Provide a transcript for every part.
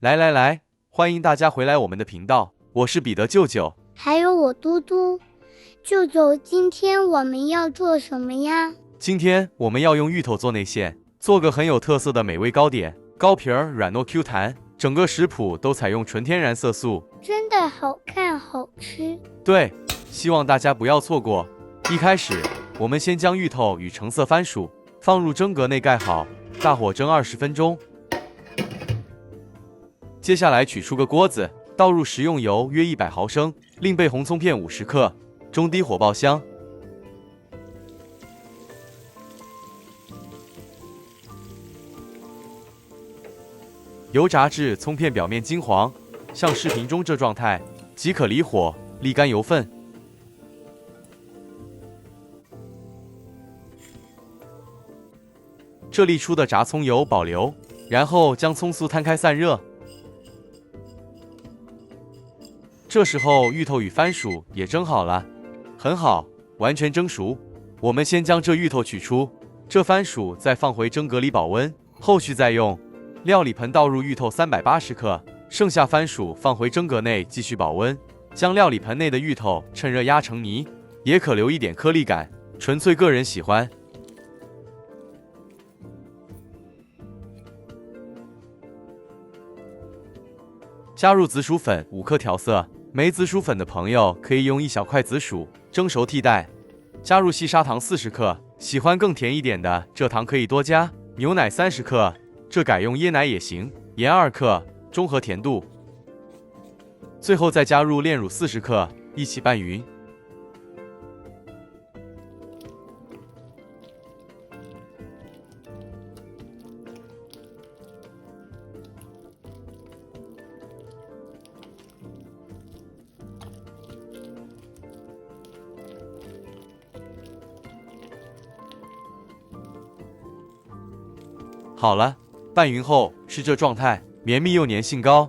来来来，欢迎大家回来我们的频道，我是彼得舅舅，还有我嘟嘟。舅舅，今天我们要做什么呀？今天我们要用芋头做内馅，做个很有特色的美味糕点，糕皮儿软糯 Q 弹，整个食谱都采用纯天然色素，真的好看好吃。对，希望大家不要错过。一开始，我们先将芋头与橙色番薯放入蒸格内盖好，大火蒸20分钟。接下来取出个锅子，倒入食用油约100毫升，另备红葱片50克，中低火爆香。油炸至葱片表面金黄，像视频中这状态即可离火，沥干油分。这沥出的炸葱油保留，然后将葱酥摊开散热。这时候芋头与番薯也蒸好了，很好，完全蒸熟。我们先将这芋头取出，这番薯再放回蒸格里保温，后续再用。料理盆倒入芋头380克，剩下番薯放回蒸格内继续保温。将料理盆内的芋头趁热压成泥，也可留一点颗粒感，纯粹个人喜欢。加入紫薯粉5克调色，没紫薯粉的朋友可以用1小块紫薯蒸熟替代。加入细砂糖40克，喜欢更甜一点的，蔗糖可以多加。牛奶30克，这改用椰奶也行。盐2克，中和甜度。最后再加入炼乳40克，一起拌匀。好了，拌匀后是这状态，绵密又粘性高。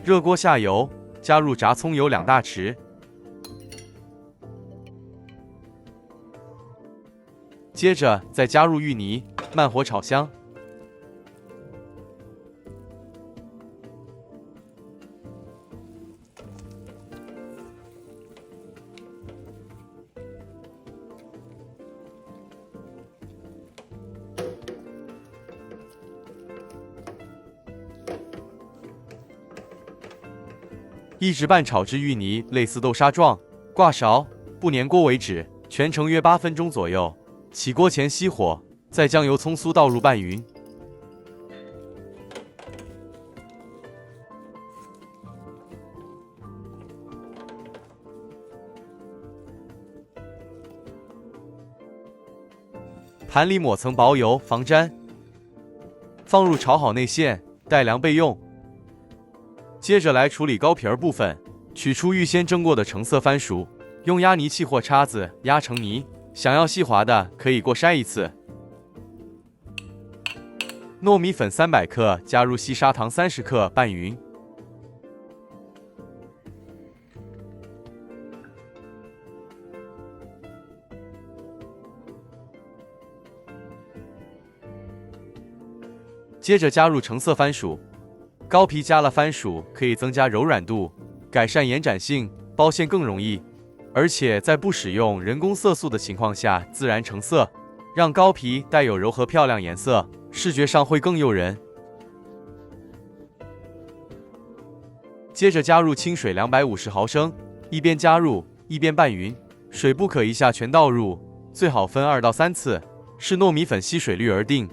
热锅下油，加入炸葱油2大匙，接着再加入芋泥，慢火炒香。一直拌炒至芋泥类似豆沙状，挂勺不粘锅为止，全程约8分钟左右。起锅前熄火，再将油葱酥倒入拌匀。盘里抹层薄油防粘，放入炒好内馅，待凉备用。接着来处理糕皮儿部分，取出预先蒸过的橙色番薯，用压泥器或叉子压成泥，想要细滑的可以过筛一次。糯米粉300克，加入细砂糖30克，拌匀。接着加入橙色番薯。糕皮加了番薯可以增加柔软度，改善延展性，包馅更容易，而且在不使用人工色素的情况下自然成色，让糕皮带有柔和漂亮颜色，视觉上会更诱人。接着加入清水250毫升，一边加入一边拌匀，水不可一下全倒入，最好分2到3次，视糯米粉吸水率而定。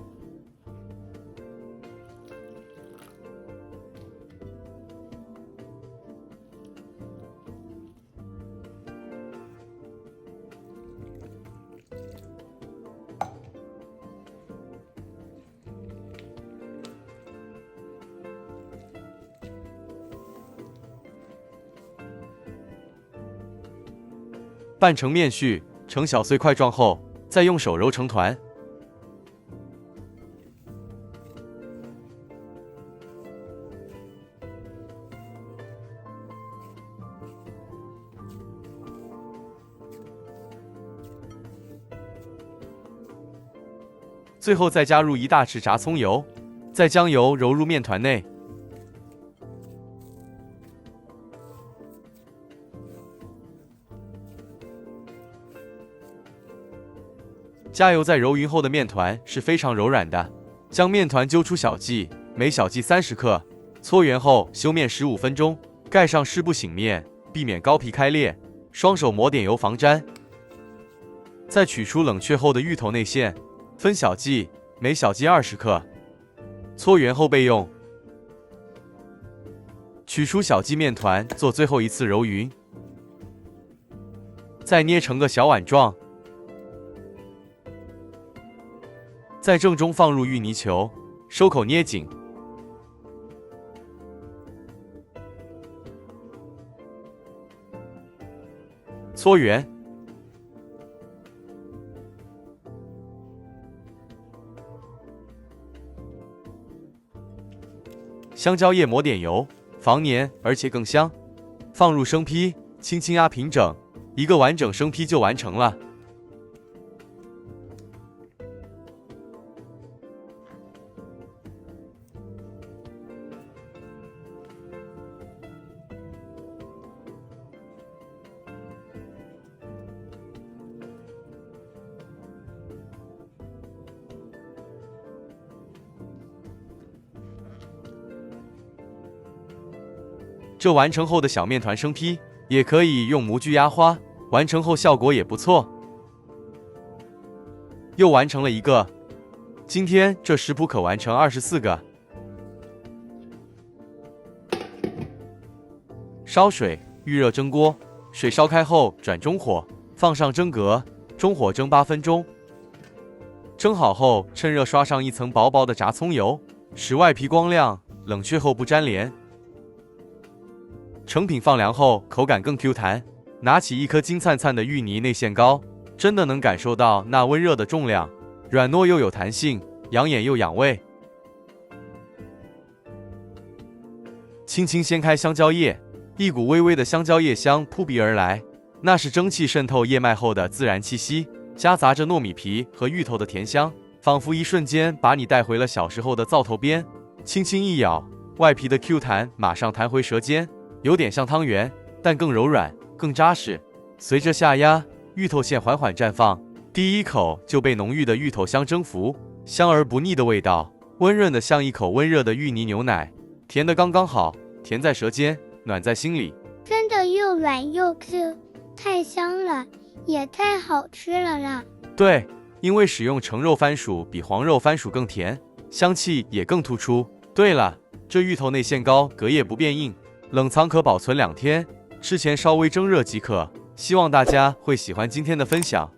拌成面絮，成小碎块状后，再用手揉成团。最后再加入1大匙炸葱油，再将油揉入面团内，加油在揉匀后的面团是非常柔软的，将面团揪出小剂，每小剂30克，搓圆后休面15分钟，盖上湿布醒面，避免膏皮开裂。双手抹点油防粘。再取出冷却后的芋头内馅，分小剂，每小剂20克，搓圆后备用。取出小剂面团，做最后一次揉匀，再捏成个小碗状，在正中放入芋泥球，收口捏紧。搓圆，香蕉叶抹点油，防粘而且更香。放入生坯，轻轻压平整，一个完整生坯就完成了。这完成后的小面团生坯，也可以用模具压花，完成后效果也不错。又完成了一个，今天这食谱可完成24个。烧水，预热蒸锅，水烧开后转中火，放上蒸格，中火蒸8分钟。蒸好后，趁热刷上一层薄薄的炸葱油，使外皮光亮，冷却后不粘连。成品放凉后，口感更 Q 弹。拿起一颗金灿灿的芋泥内馅糕，真的能感受到那温热的重量，软糯又有弹性，养眼又养胃。轻轻掀开香蕉叶，一股微微的香蕉叶香扑鼻而来，那是蒸汽渗透叶脉后的自然气息，夹杂着糯米皮和芋头的甜香，仿佛一瞬间把你带回了小时候的灶头边。轻轻一咬，外皮的 Q 弹马上弹回舌尖。有点像汤圆，但更柔软，更扎实。随着下压，芋头馅缓缓绽放，第一口就被浓郁的芋头香征服，香而不腻的味道，温润的像一口温热的芋泥牛奶，甜的刚刚好，甜在舌尖，暖在心里。真的又软又 Q， 太香了，也太好吃了啦！对，因为使用橙肉番薯比黄肉番薯更甜，香气也更突出。对了，这芋头内馅糕隔夜不变硬。冷藏可保存2天，吃前稍微蒸热即可。希望大家会喜欢今天的分享，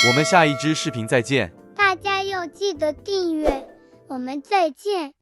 我们下一支视频再见。大家要记得订阅，我们再见。